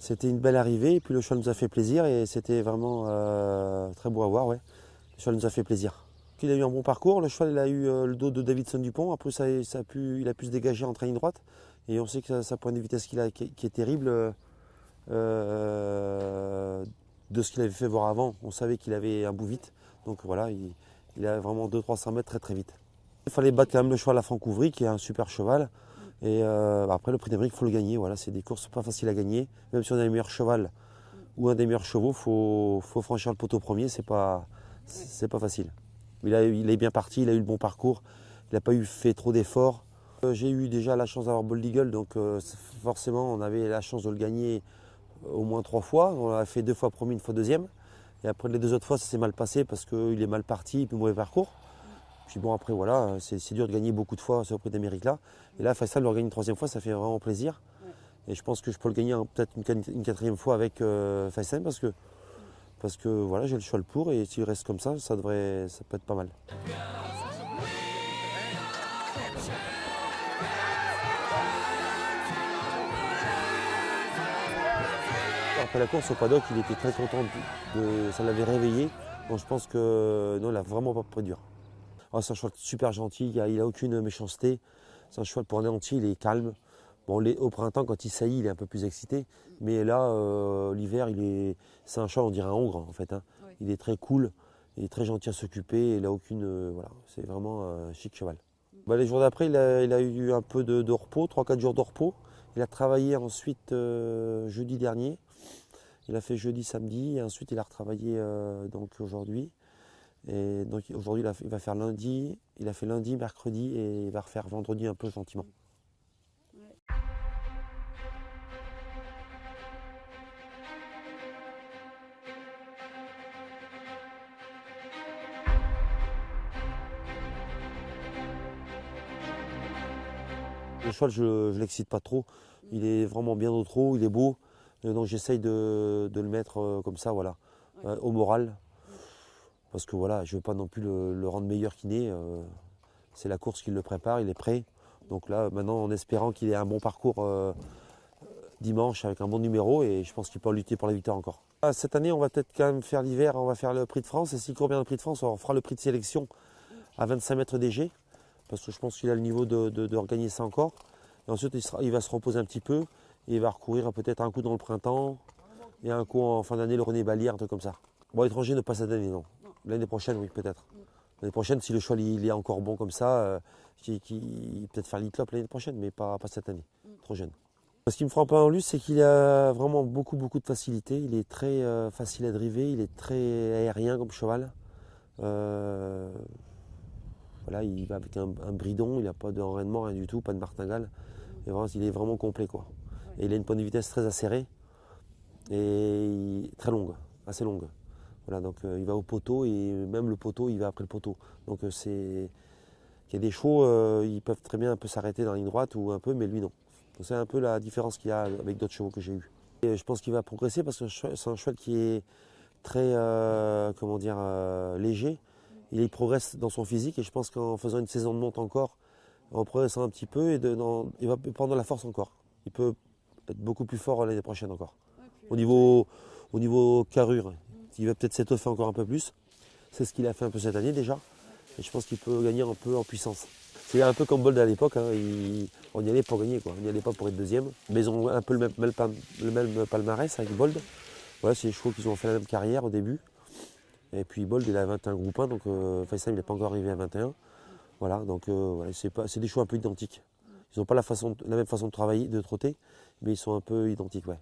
C'était une belle arrivée et puis le cheval nous a fait plaisir et c'était vraiment très beau à voir. Ouais. Le cheval nous a fait plaisir. Il a eu un bon parcours, le cheval il a eu le dos de Davidson Dupont, après il a pu se dégager en ligne droite et on sait que sa pointe de vitesse qui est terrible de ce qu'il avait fait voir avant. On savait qu'il avait un bout vite, donc voilà, il a vraiment 200-300 mètres très très vite. Il fallait battre quand même le cheval à Francouvry qui est un super cheval. Et après le prix d'Amérique, il faut le gagner. Voilà, c'est des courses pas faciles à gagner. Même si on a le meilleur cheval ou un des meilleurs chevaux, faut franchir le poteau premier, c'est pas facile. Il est bien parti, il a eu le bon parcours, il n'a pas fait trop d'efforts. J'ai eu déjà la chance d'avoir Bold Eagle, donc forcément on avait la chance de le gagner au moins 3 fois. On l'a fait 2 fois premier, une fois deuxième. Et après les 2 autres fois, ça s'est mal passé parce qu'il est mal parti et puis mauvais parcours. Puis bon, après, voilà, c'est dur de gagner beaucoup de fois ce prix d'Amérique là. Et là, Faisal le regagne une 3e fois, ça fait vraiment plaisir. Et je pense que je peux le gagner peut-être une 4e fois avec Faisal parce que voilà, j'ai le cheval pour et s'il reste comme ça peut être pas mal. Après la course au paddock, il était très content, ça l'avait réveillé. Donc je pense que non, il n'a vraiment pas pris dur. Oh, c'est un cheval super gentil, il n'a aucune méchanceté. C'est un cheval pour un entier, il est calme. Bon, au printemps, quand il saillit, il est un peu plus excité. Mais là, l'hiver, c'est un cheval, on dirait un hongre en fait. Hein. Oui. Il est très cool, il est très gentil à s'occuper. Il n'a aucune. Voilà, c'est vraiment un chic cheval. Bah, les jours d'après, il a eu un peu de repos, 3-4 jours de repos. Il a travaillé ensuite jeudi dernier. Il a fait jeudi, samedi, et ensuite il a retravaillé donc aujourd'hui. Et donc aujourd'hui il va faire lundi, il a fait lundi, mercredi et il va refaire vendredi un peu gentiment. Le cheval, je ne l'excite pas trop. Il est vraiment bien au trot, il est beau. Donc j'essaye de le mettre comme ça, voilà, au moral. Parce que voilà, je ne veux pas non plus le rendre meilleur qu'il n'est. C'est la course qui le prépare, il est prêt. Donc là, maintenant, en espérant qu'il ait un bon parcours dimanche avec un bon numéro, et je pense qu'il peut lutter pour la victoire encore. Cette année, on va peut-être quand même faire l'hiver, on va faire le prix de France. Et s'il court bien le prix de France, on fera le prix de sélection à 25 mètres DG. Parce que je pense qu'il a le niveau de regagner ça encore. Et ensuite, il va se reposer un petit peu et il va recourir peut-être un coup dans le printemps et un coup en fin d'année, le René Balière, un truc comme ça. Bon, étranger, ne pas cette année, non. L'année prochaine, oui, peut-être. L'année prochaine, si le cheval il est encore bon comme ça, peut-être faire l'E-Club l'année prochaine, mais pas cette année, trop jeune. Ce qui me frappe en lui, c'est qu'il a vraiment beaucoup de facilité. Il est très facile à driver, il est très aérien comme cheval. Voilà, il va avec un bridon, il n'a pas d'enraînement, rien du tout, pas de martingale. Et vraiment, il est vraiment complet, quoi. Et il a une pointe de vitesse très acérée et très longue, assez longue. Voilà, donc il va au poteau et même le poteau, il va après le poteau. Donc il y a des chevaux, ils peuvent très bien un peu s'arrêter dans la ligne droite ou un peu, mais lui non. Donc c'est un peu la différence qu'il y a avec d'autres chevaux que j'ai eus. Et je pense qu'il va progresser parce que c'est un cheval qui est très, comment dire, léger. Il progresse dans son physique et je pense qu'en faisant une saison de monte encore, en progressant un petit peu, il va prendre de la force encore. Il peut être beaucoup plus fort l'année prochaine encore. Au niveau carrure, il va peut-être s'étoffer encore un peu plus. C'est ce qu'il a fait un peu cette année déjà. Et je pense qu'il peut gagner un peu en puissance. C'est un peu comme Bold à l'époque. Hein. On y allait pour gagner, quoi. On n'y allait pas pour être deuxième. Mais ils ont un peu le même palmarès avec Bold. Voilà, c'est des chevaux qui ont fait la même carrière au début. Et puis Bold, il a 21 groupe 1, donc Faisal, il n'est pas encore arrivé à 21. Voilà, donc voilà, c'est des chevaux un peu identiques. Ils n'ont pas la même façon de travailler, de trotter, mais ils sont un peu identiques, ouais.